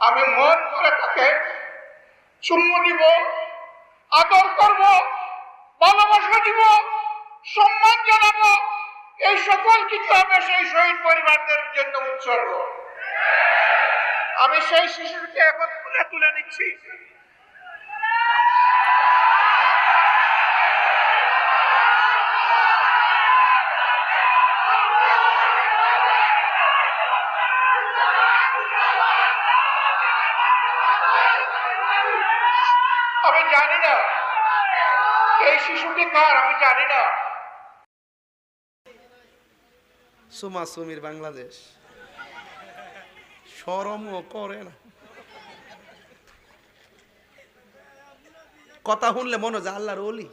আমি মন করে তাকে চুম্বু দিব, আদর করব, ভালোবাসা দিব, সম্মান জানাবো। এই সকল কিছু আমি সেই শহীদ পরিবারদের জন্য উৎসর্গ। আমি সেই শিশুকে এখন তুলে নিচ্ছি। আমি জানি না এই শিশুটি কার, আমি জানি না। সুমাসুমির বাংলাদেশ শরমও করে না, কথা শুনলে মনে হয় আল্লাহর ওলি।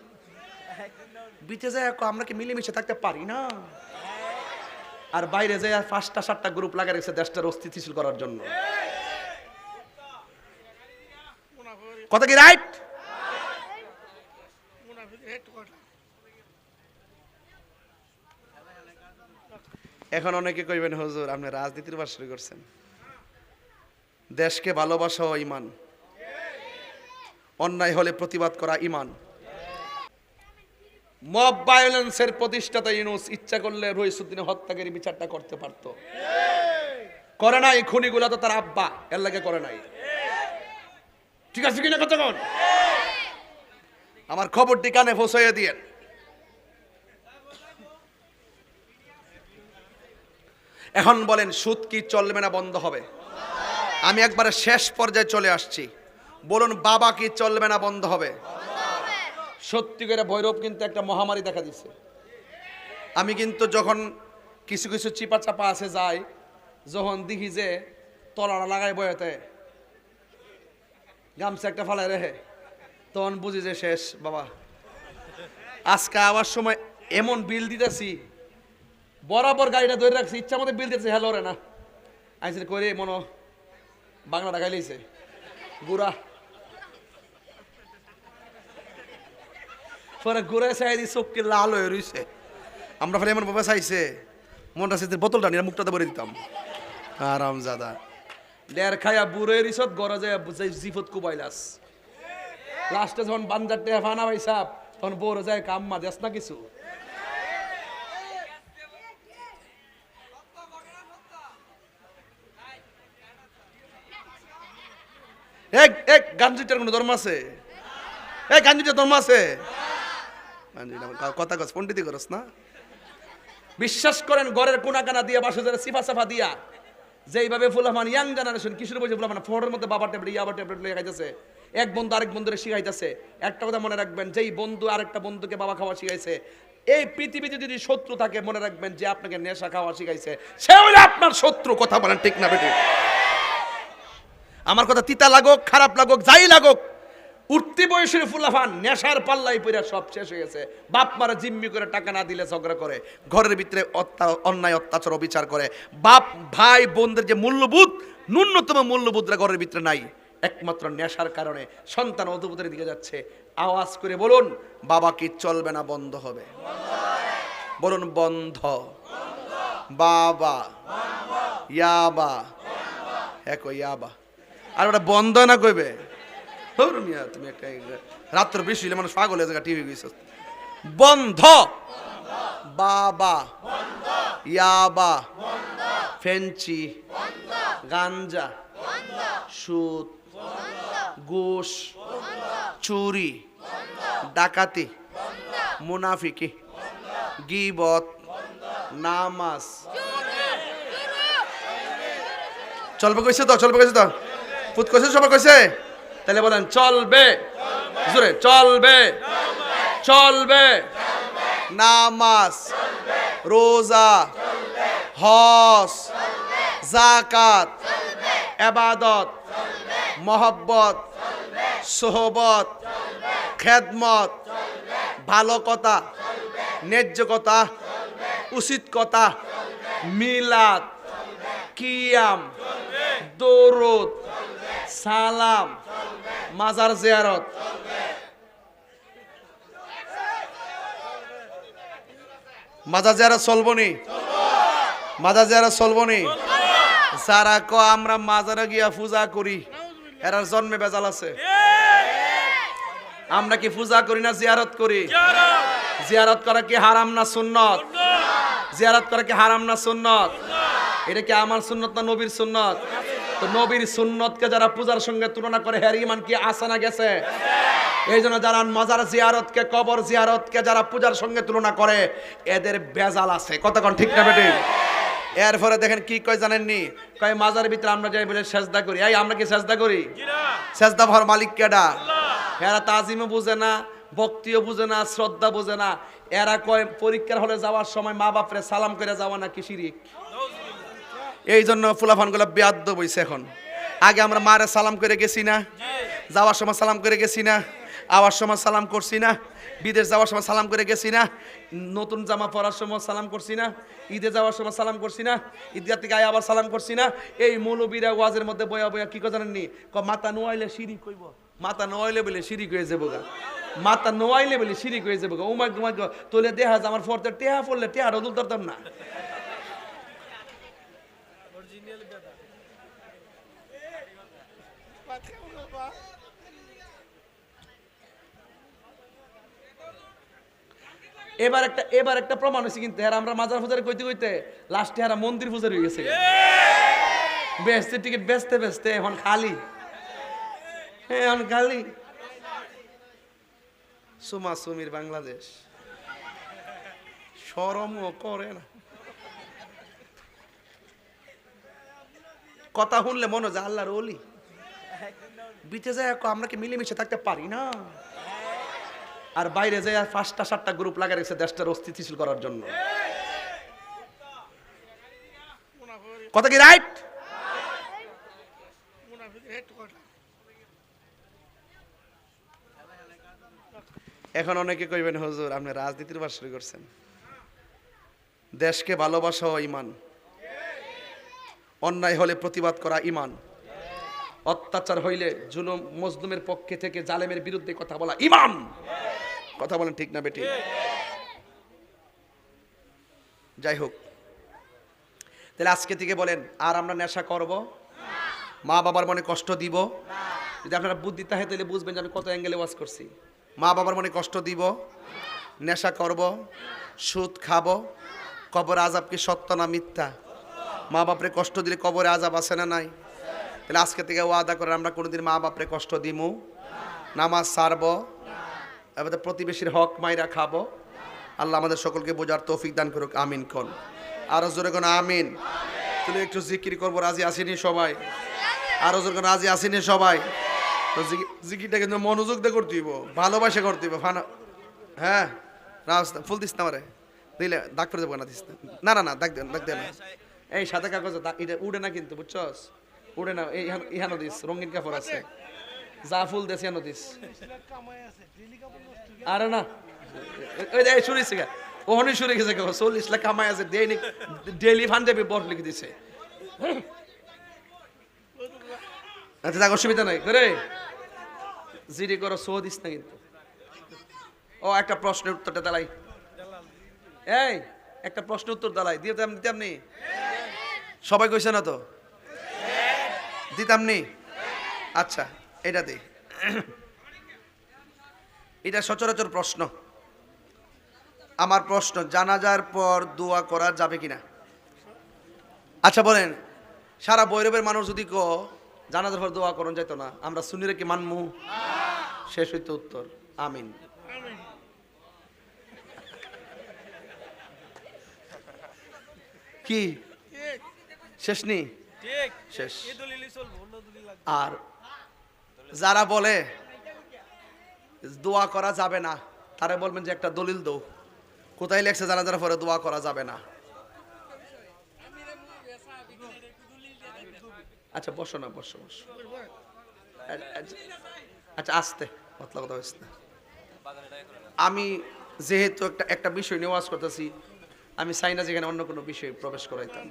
বিতে যায় আমরা কি মিলেমিশে থাকতে পারি না? আর বাইরে যায় 5টা 7টা গ্রুপ লাগা রেখেছে দেশটার অস্থিতিশীল করার জন্য। কথা কি রাইট? এখন অনেকে কইবেন হুজুর আপনি রাজনীতির বাস শুরু করছেন। দেশকে ভালোবাসা ঈমান, অন্যায় হলে প্রতিবাদ করা ঈমান। মব ভায়োলেন্সের প্রতিষ্ঠাতা ইউনূস ইচ্ছা করলে রইসুদ্দিনের হত্যাকারী বিচারটা করতে পারত, করে নাই। খুনিগুলা তো তার আব্বা, এর লাগে করে নাই। ঠিক আছে কিনা কথা কোন? আমার খবরটি কানে পৌঁছাইয়া দিয়েন। এখন বলেন সুদ কি চলবে না বন্ধ হবে? আমি একবারে শেষ পর্যায়ে চলে আসছি। বলুন বাবা কি চলবে না বন্ধ হবে? সত্যি করে ভৈরব কিন্তু একটা মহামারী দেখা দিচ্ছে। আমি কিন্তু যখন কিছু কিছু চিপা চাপা আছে যাই, যখন দেখি যে তলাটা লাগাই বয়েতে গামছা একটা ফালায় রেখে, তখন বুঝি যে শেষ বাবা। আজকে আবার সময় এমন বিল দিতেছি, বরাবর গাড়িটা ধরে রাখছি, ইচ্ছা মতো বিল দিতেছে। হ্যালো রে না আইসে করে মনো বাংলা টাকাই লইছে গুড়া, পরে ঘুরে চাই দি চোখকে লাল হয়ে রইছে। আমরা ফলে এমন ভাবে চাইছে মনটা চাইছে বোতলটা নিয়ে মুখটাতে ভরে দিতাম। আরাম জাদা ডের খাইয়া বুড়ে রিসত গড়ে যায় জিফত কুবাইলাস। লাস্টে যখন বান্দার টেহা ফানা ভাই সাপ, তখন বড় যায় কাম্মা দেশ না কিছু। এক গাঞ্জিটার কোনো ধর্ম আছে? এই গাঞ্জিটার ধর্ম আছে? কথা কস পন্ডিতি করস না। বিশ্বাস করেন ঘরের কোনাকানা দিয়া বাসা যারা সিফা সাফা দিয়া যেইভাবে ফুলাফান ইয়াং জেনারেশন কিশোর বয়সে ফুলাফান ফোনের মধ্যে বাবার ট্যাবলেট ইয়াবার ট্যাবলেট লইয়া খাইতেছে, এক বন্ধু আরেক বন্ধুরে শিখাইতেছে। একটা কথা মনে রাখবেন, যেই বন্ধু আরেকটা বন্ধুকে বাবা খাওয়া শিখাইছে, এই পৃথিবীতে যদি শত্রু থাকে মনে রাখবেন যে আপনাকে নেশা খাওয়া শিখাইছে সে হলো আপনার শত্রু। কথা বলেন ঠিক না বেটি? আমার কথা তিতা লাগুক খারাপ লাগুক যাই লাগুক, উঠতি বয়সের ফুলাফান নেশার পাল্লাই পইরা সব শেষ হয়ে গেছে। বাপ মারা জিম্মি করে টাকা না দিলে ঝগড়া করে, ঘরের ভিতরে অন্যায় অত্যাচার অবিচার করে। বাপ ভাই বোনদের যে মূল্যবোধ, ন্যূনতম মূল্যবোধরা ঘরের ভিতরে নাই, একমাত্র নেশার কারণে সন্তান অধপতনের দিকে যাচ্ছে। আওয়াজ করে বলুন বাবা কি চলবে না বন্ধ হবে? বলুন বন্ধ। বাবা ইয়াবা এক ইয়াবা আর ওটা বন্ধ না কইবে? তুমি একটা রাত্র বেশি হইলে মানুষ পাগল হয়ে যায়, টিভি গেছে। বন্ধ। বাবা ইয়াবা ফেঞ্চি গাঞ্জা সুদ ঘুষ চুরি ডাকাতি মুনাফিকি গীবত নামাজ। চলবে কইছে তো? চলবে কইছে তো? ফুট কইছে সবাই কইছে? তাহলে বলেন চলবে জোরে, চলবে চলবে। নামাজ রোজা হজ যাকাত ইবাদত মহব্বত সোহবত খেদমত ভালো কথা ন্যায্য কথা উচিত কথা মিলাদ কিয়াম দরুদ সালাম মাজার জিয়ারত। মাজার জিয়ারত চলবনি? মাজার জিয়ারত চলবনি? যারা ক আমরা মাজারে গিয়া পূজা করি এরার জন্মে বেজাল আছে। আমরা কি পূজা করি না জিয়ারত করি? জিয়ারত করা কি হারাম না সুন্নত? জিয়ারত করা কি হারাম না সুন্নত? এটা কি আমার সুন্নত না নবীর সুন্নত? তো নবীর সুন্নতকে যারা পূজার সঙ্গে তুলনা করে এর ঈমান কি আছে না গেছে? এই জন্য যারা মাজার জিয়ারতকে কবর জিয়ারতকে যারা পূজার সঙ্গে তুলনা করে এদের বেজাল আছে। কতক্ষণ ঠিক না বেটি? এরপরে দেখেন কি কয় জানেননি? কয় মাজারের ভিতরে আমরা যাই বলে সেজদা করি। এই আমরা কি সেজদা করি? সেজদা ভর মালিক কেডা? এরা তাজিমও বুঝে না, ভক্তিও বুঝে না, শ্রদ্ধা বুঝে না। এরা কয় পরীক্ষার হলে যাওয়ার সময় মা বাপরে সালাম করে যাওয়া নাকি শিরিক। এই জন্য ফুলাফানগুলো বেয়াদ্দ বইছে এখন। আগে আমরা মারে সালাম করে গেছি না, যাওয়ার সময় সালাম করে গেছি না, আওয়ার সময় সালাম করছি না, বিদেশ যাওয়ার সময় সালাম করে গেছি না, নতুন জামা পরার সময় সালাম করছি না, ঈদে যাওয়ার সময় সালাম করছি না, ঈদগাহ থেকে আবার সালাম করছি না। এই মৌলবীরা ওয়াজের মধ্যে বয়া বয়া কি কথা জানেননি? মাথা নোয়াইলে শিরিক কইব, মাথা নোয়াইলে বলে শিরিক হয়ে যাবো গা, মাথা নোয়াইলে বলে শিরিক হয়ে যাবো গা। উমাগ উমাগ তোলে দেখা যায় আমার ফরতে টেহা পড়লে টেহা রদুল ধরতাম না। এবার একটা প্রমাণ হয়েছে কিন্তু আমরা মাজার পূজারে কইতে কইতে লাস্টে এরা মন্দির পূজার হয়ে গেছে। বেচতে টিকিট বেচতে বেচতে এখন খালি, এখন খালি। সুমা সুমির বাংলাদেশ শরমও করে না। কথা শুনলে মনে হয় আল্লাহর ওলি। বিতে যায় আমরা কি মিলেমিশে থাকতে পারি না? আর বাইরে যায় 5টা 7টা গ্রুপ লাগা রেখেছে দেশটার অস্থিতিশীল করার জন্য। কথা কি রাইট? এখন অনেকে কইবেন হুজুর আপনি রাজনীতির বাস শুরু করছেন। দেশকে ভালোবাসা ঈমান, অন্যায় হলে প্রতিবাদ করা ঈমান, অত্যাচার হইলে জুলুম মজলুমের পক্ষে থেকে জালেমের বিরুদ্ধে কথা বলা ঈমান। কথা বলেন ঠিক না বেটি? যাই হোক, তাহলে আজকে থেকে বলেন আর আমরা নেশা করব, মা বাবার মনে কষ্ট দিব। যদি আপনারা বুদ্ধি থাকে তাহলে বুঝবেন যে আমি কত অ্যাঙ্গেলে ওয়াজ করছি। মা বাবার মনে কষ্ট দিব, নেশা করব, সুদ খাবো, কবর আজাব কি সত্য না মিথ্যা? মা বাপরে কষ্ট দিলে কবরে আজাব আছে না নাই? তাহলে আজকে থেকে ওয়াদা করে আমরা কোনোদিন মা বাপরে কষ্ট দিমু, নামাজ ছাড়বো, এবার প্রতিবেশীর হক মাইরা খাবো। আল্লাহ আমাদের সকলকে বোঝার তৌফিক দান করুক, আমিন কোন। আরো জোরে কোন আমিন। তাহলে একটু জিকির করবো, রাজি আসেনি সবাই? আরো জোরে কোন রাজি আসেনি সবাই? তো জিকিরটা কিন্তু মনোযোগ দিয়ে করতে হইব, ভালোবাসা করতে হইব। ফানা হ্যাঁ রাস্তা ফুল দিস না আমারে, দিলে দাগ করে দেবো না, দিস না। না না দাগ দেন, দাগ দেন। এই সাদা কাগজ এটা উড়ে না কিন্তু, বুঝছস? উড়ে না। এই ইহানো দিস, রঙিন কাপড় আছে, যা ফুল দেশ ইহানো দিস। আরে না ওই দেখ শুরু হয়েছে, ওখানে শুরু গেছে, 40 লাখ কামাই আছে, ডেইলি পাঞ্জাবি বট লিখে দিছে। আচ্ছা যাক, অসুবিধা নাই করে জিডি করো, সো দিস না কিন্তু। ও একটা প্রশ্নের উত্তরটা দালাই, এই একটা প্রশ্নের উত্তর দালাই দিতাম নি? সবাই কইছে না তো? দিতাম নি? আচ্ছা এটা দে, এটা সচরাচর প্রশ্ন। আমার প্রশ্ন, জানাজার পর দোয়া করা যাবে কিনা? আচ্ছা বলেন, সারা ভৈরবের মানুষ যদি জানাজার পর দোয়া করুন যেত না, আমরা সুন্নিরা কি মানমু? শেষ হইতে উত্তর আমিন। কি শেষ নি? শেষ। আর যারা বলে দোয়া করা যাবে না, তারা বলবেন যে একটা দলিল দৌ, কোথায় লেখছে জানাজার পরে দোয়া করা যাবে না? আচ্ছা বসো না, বসো বসো। আচ্ছা আস্তে কথা হয়েছে না। আমি যেহেতু একটা বিষয় নিয়ে ওয়াজ করতেছি, আমি চাই না যেখানে অন্য কোনো বিষয়ে প্রবেশ করাইতাম।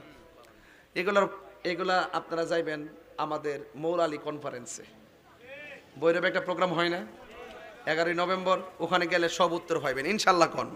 এগুলা আপনারা যাইবেন আমাদের মৌলালী কনফারেন্সে, ভৈরবে একটা প্রোগ্রাম হয় না 11ই নভেম্বর, ওখানে গেলে সব উত্তর পাইবেন ইনশাল্লাহ। কোন